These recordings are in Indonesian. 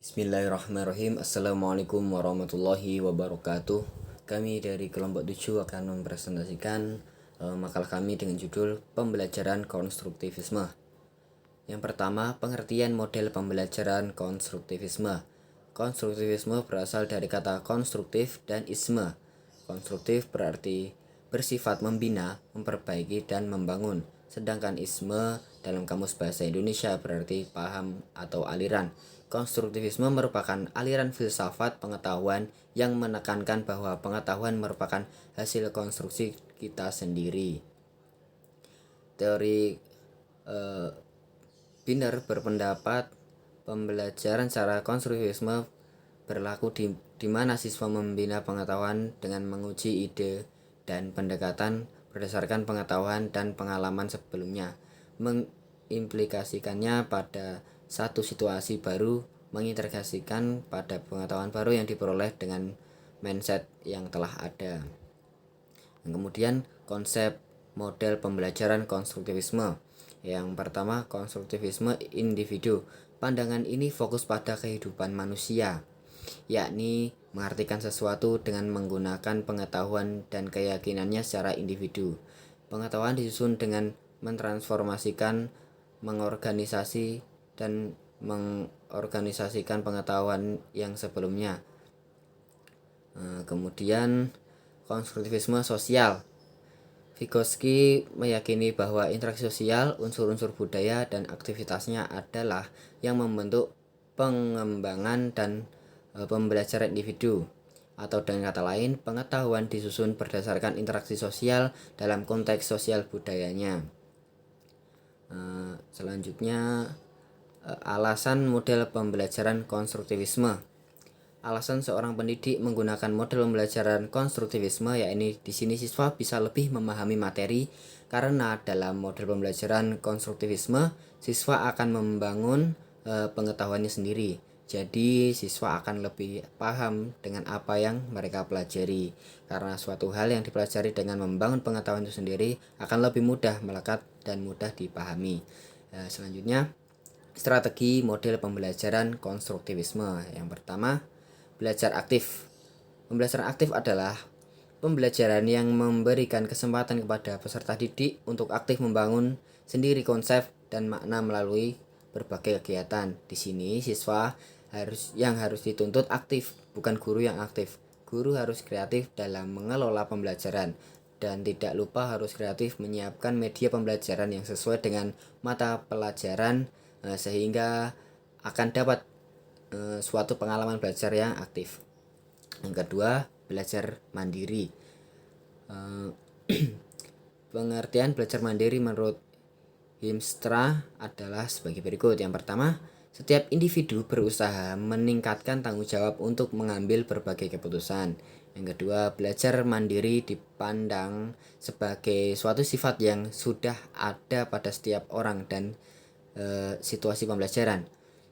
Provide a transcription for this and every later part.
Bismillahirrahmanirrahim. Assalamualaikum warahmatullahi wabarakatuh. Kami dari kelompok 7 akan mempresentasikan makalah kami dengan judul Pembelajaran Konstruktivisme. Yang pertama, pengertian model pembelajaran konstruktivisme. Konstruktivisme berasal dari kata konstruktif dan isme. Konstruktif berarti bersifat membina, memperbaiki, dan membangun. Sedangkan isme dalam Kamus Bahasa Indonesia berarti paham atau aliran. Konstruktivisme merupakan aliran filsafat pengetahuan yang menekankan bahwa pengetahuan merupakan hasil konstruksi kita sendiri. Teori Binder berpendapat pembelajaran secara konstruktivisme berlaku di mana siswa membina pengetahuan dengan menguji ide dan pendekatan berdasarkan pengetahuan dan pengalaman sebelumnya, mengimplikasikannya pada satu situasi baru, mengintegrasikan pada pengetahuan baru yang diperoleh dengan mindset yang telah ada. Kemudian konsep model pembelajaran konstruktivisme. Yang pertama, konstruktivisme individu. Pandangan ini fokus pada kehidupan manusia, yakni mengartikan sesuatu dengan menggunakan pengetahuan dan keyakinannya secara individu. Pengetahuan disusun dengan mentransformasikan, mengorganisasikan pengetahuan yang sebelumnya. Kemudian konstruktivisme sosial. Vygotsky meyakini bahwa interaksi sosial, unsur-unsur budaya, dan aktivitasnya adalah yang membentuk pengembangan dan pembelajaran individu. Atau dengan kata lain, pengetahuan disusun berdasarkan interaksi sosial dalam konteks sosial budayanya. Selanjutnya, alasan model pembelajaran konstruktivisme. Alasan seorang pendidik menggunakan model pembelajaran konstruktivisme yakni di sini siswa bisa lebih memahami materi karena dalam model pembelajaran konstruktivisme siswa akan membangun pengetahuannya sendiri. Jadi siswa akan lebih paham dengan apa yang mereka pelajari karena suatu hal yang dipelajari dengan membangun pengetahuan itu sendiri akan lebih mudah melekat dan mudah dipahami. Selanjutnya, strategi model pembelajaran konstruktivisme. Yang pertama, belajar aktif. Pembelajaran aktif adalah pembelajaran yang memberikan kesempatan kepada peserta didik untuk aktif membangun sendiri konsep dan makna melalui berbagai kegiatan. Di sini siswa harus dituntut aktif, bukan guru yang aktif. Guru harus kreatif dalam mengelola pembelajaran dan tidak lupa harus kreatif menyiapkan media pembelajaran yang sesuai dengan mata pelajaran sehingga akan dapat suatu pengalaman belajar yang aktif. Yang kedua, belajar mandiri. Pengertian belajar mandiri menurut Himstra adalah sebagai berikut. Yang pertama, setiap individu berusaha meningkatkan tanggung jawab untuk mengambil berbagai keputusan. Yang kedua, belajar mandiri dipandang sebagai suatu sifat yang sudah ada pada setiap orang dan situasi pembelajaran.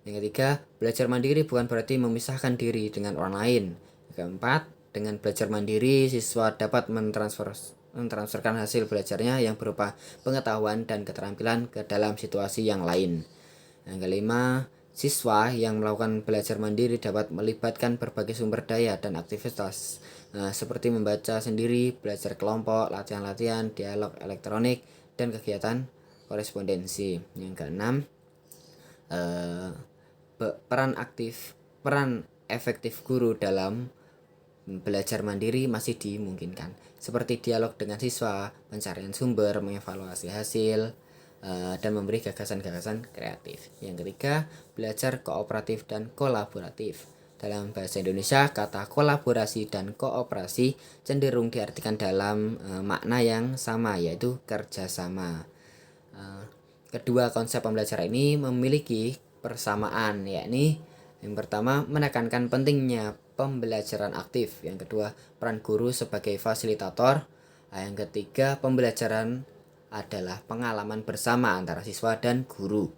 Yang ketiga, belajar mandiri bukan berarti memisahkan diri dengan orang lain. Yang keempat, dengan belajar mandiri, siswa dapat mentransferkan hasil belajarnya yang berupa pengetahuan dan keterampilan ke dalam situasi yang lain. Yang kelima, siswa yang melakukan belajar mandiri dapat melibatkan berbagai sumber daya dan aktivitas seperti membaca sendiri, belajar kelompok, latihan-latihan, dialog elektronik, dan kegiatan korespondensi. Yang keenam, peran efektif guru dalam belajar mandiri masih dimungkinkan, seperti dialog dengan siswa, pencarian sumber, mengevaluasi hasil, dan memberi gagasan-gagasan kreatif. Yang ketiga, belajar kooperatif dan kolaboratif. Dalam bahasa Indonesia, kata kolaborasi dan kooperasi cenderung diartikan dalam makna yang sama, yaitu kerjasama. Kedua konsep pembelajaran ini memiliki persamaan, yakni yang pertama menekankan pentingnya pembelajaran aktif, yang kedua peran guru sebagai fasilitator, yang ketiga pembelajaran adalah pengalaman bersama antara siswa dan guru,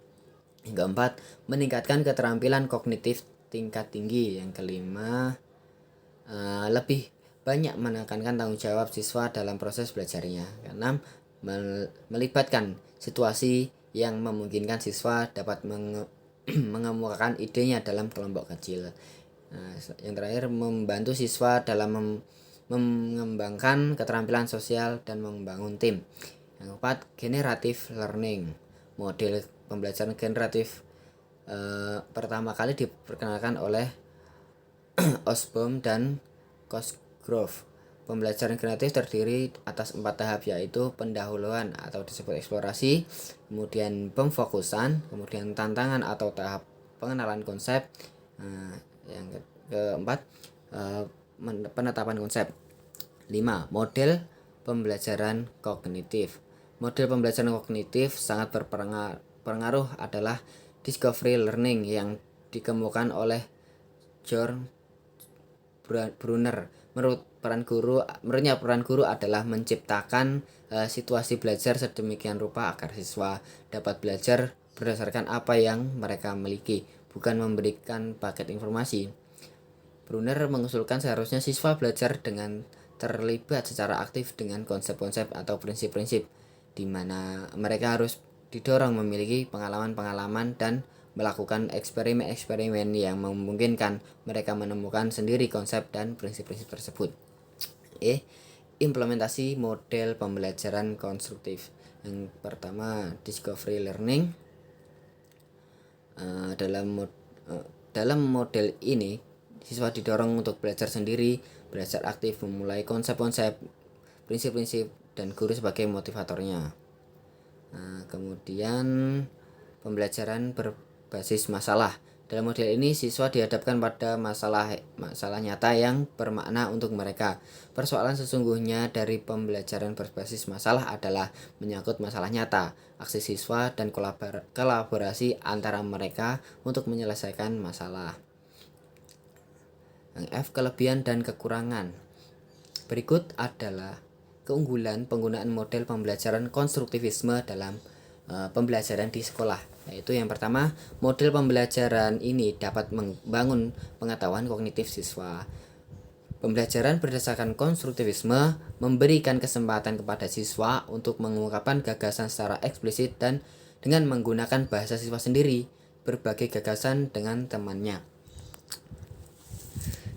yang keempat meningkatkan keterampilan kognitif tingkat tinggi, yang kelima lebih banyak menekankan tanggung jawab siswa dalam proses belajarnya, keenam melibatkan situasi yang memungkinkan siswa dapat mengemukakan idenya dalam kelompok kecil. Nah, yang terakhir membantu siswa dalam mengembangkan keterampilan sosial dan membangun tim. Yang keempat, generative learning. Model pembelajaran generatif pertama kali diperkenalkan oleh Osborne dan Cosgrove. Pembelajaran generatif terdiri atas 4 tahap, yaitu pendahuluan atau disebut eksplorasi, kemudian pemfokusan, kemudian tantangan atau tahap pengenalan konsep, yang keempat penetapan konsep. 5. Model pembelajaran kognitif. Model pembelajaran kognitif sangat berpengaruh adalah discovery learning yang dikemukakan oleh George Brunner. Menurutnya peran guru adalah menciptakan situasi belajar sedemikian rupa agar siswa dapat belajar berdasarkan apa yang mereka miliki, bukan memberikan paket informasi. Brunner mengusulkan seharusnya siswa belajar dengan terlibat secara aktif dengan konsep-konsep atau prinsip-prinsip, di mana mereka harus didorong memiliki pengalaman-pengalaman dan melakukan eksperimen-eksperimen yang memungkinkan mereka menemukan sendiri konsep dan prinsip-prinsip tersebut. Implementasi model pembelajaran konstruktif. Yang pertama, discovery learning. Dalam model ini, siswa didorong untuk belajar sendiri, belajar aktif, memulai konsep-konsep, prinsip-prinsip, dan guru sebagai motivatornya. Kemudian pembelajaran berbasis masalah. Dalam model ini siswa dihadapkan pada masalah nyata yang bermakna untuk mereka. Persoalan sesungguhnya dari pembelajaran berbasis masalah adalah menyangkut masalah nyata, aksi siswa, dan kolaborasi antara mereka untuk menyelesaikan masalah. Yang F, kelebihan dan kekurangan. Berikut adalah keunggulan penggunaan model pembelajaran konstruktivisme dalam pembelajaran di sekolah. Yaitu yang pertama, model pembelajaran ini dapat membangun pengetahuan kognitif siswa. Pembelajaran berdasarkan konstruktivisme memberikan kesempatan kepada siswa untuk mengungkapkan gagasan secara eksplisit dan dengan menggunakan bahasa siswa sendiri, berbagai gagasan dengan temannya,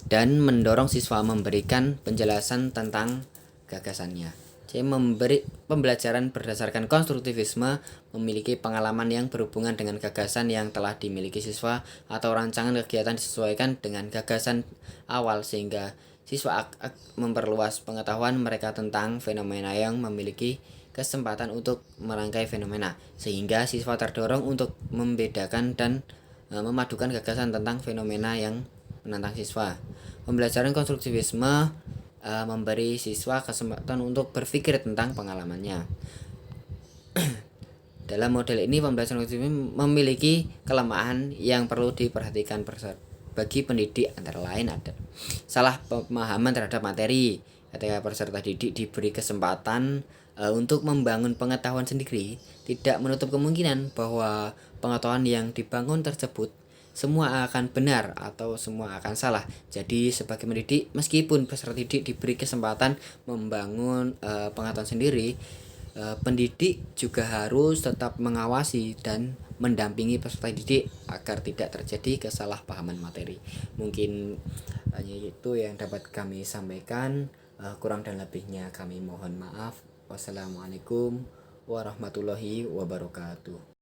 dan mendorong siswa memberikan penjelasan tentang gagasannya. Pembelajaran berdasarkan konstruktivisme memiliki pengalaman yang berhubungan dengan gagasan yang telah dimiliki siswa atau rancangan kegiatan disesuaikan dengan gagasan awal, sehingga siswa memperluas pengetahuan mereka tentang fenomena yang memiliki kesempatan untuk merangkai fenomena, sehingga siswa terdorong untuk membedakan dan memadukan gagasan tentang fenomena yang menantang siswa. Pembelajaran konstruktivisme memberi siswa kesempatan untuk berpikir tentang pengalamannya. Dalam model ini, pembelajaran konstruktivisme memiliki kelemahan yang perlu diperhatikan bagi pendidik, antara lain ada salah pemahaman terhadap materi. Ketika peserta didik diberi kesempatan untuk membangun pengetahuan sendiri, tidak menutup kemungkinan bahwa pengetahuan yang dibangun tersebut semua akan benar atau semua akan salah. Jadi sebagai pendidik, meskipun peserta didik diberi kesempatan membangun pengetahuan sendiri, pendidik juga harus tetap mengawasi dan mendampingi peserta didik agar tidak terjadi kesalahpahaman materi. Mungkin hanya itu yang dapat kami sampaikan. Kurang dan lebihnya kami mohon maaf. Wassalamualaikum warahmatullahi wabarakatuh.